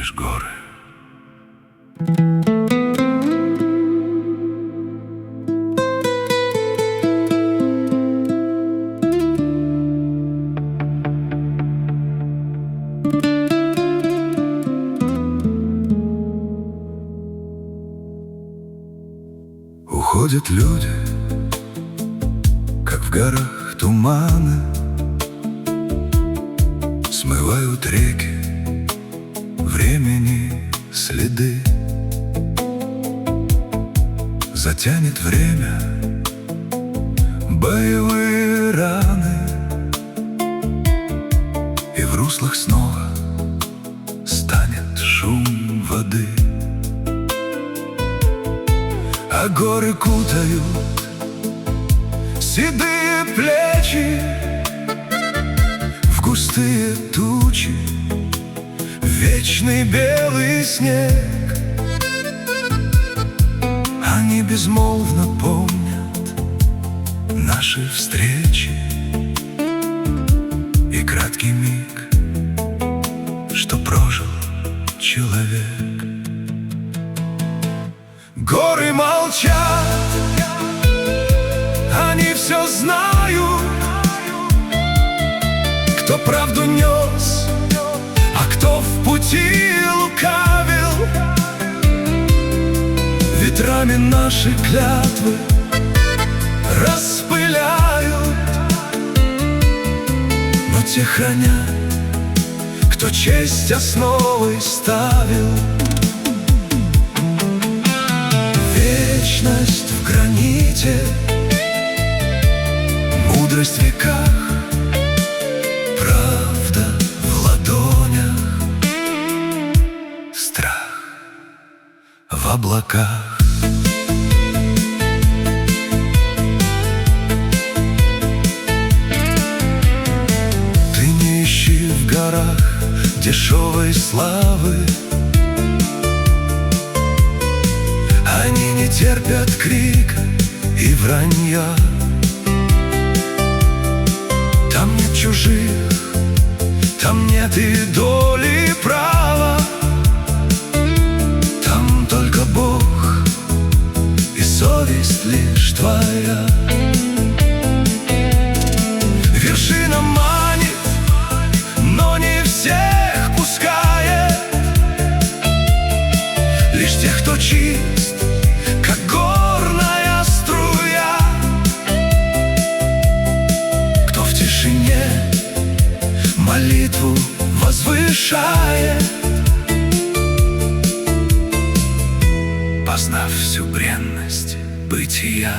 лишь горы. Уходят люди, как в горах туманы, смывают реки времени следы. Затянет время боевые раны, и в руслах снова станет шум воды. А горы кутают седые плечи в густые тучи, вечный белый снег. Они безмолвно помнят наши встречи и краткий миг, что прожил человек. Горы молчат, они все знают, кто правду нес, а кто в пути лукавил. Ветрами наши клятвы распыляют, но те хранят, кто честь основой ставил. Вечность в граните, мудрость в веках, правда в ладонях, страх в облаках. Ты не ищи в горах дешевой славы, они не терпят крика и вранья. Там нет чужих, там нет и доли права. Там только Бог и совесть лишь твоя. Вершина манит, но не всех пускает, лишь тех, кто чист, как горная струя, кто в тишине молитву возвышает, познав всю бренность бытия.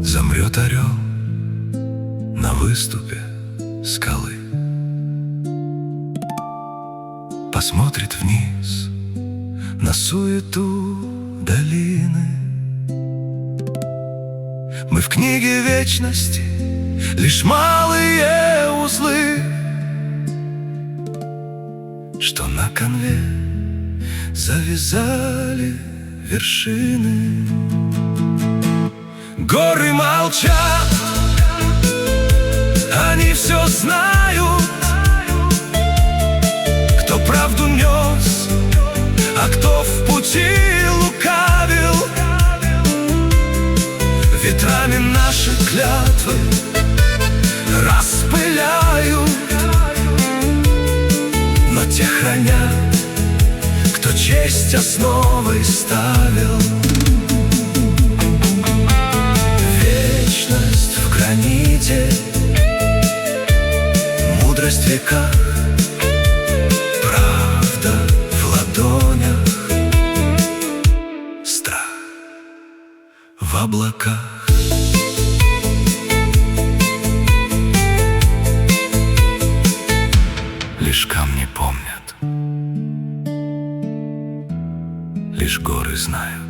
Замрет орел на выступе скалы, посмотрит вниз на суету долины. Мы в книге вечности лишь малые узлы, что на конве завязали вершины. Горы молчат, они все знают, кто правду нес, а кто в пути лукавил. Ветрами наши клятвы распыляют, но те хранят, кто честь основой ставил. Вечность в граните, мудрость в веках, правда в ладонях, страх в облаках. Лишь камни помнят, лишь горы знают.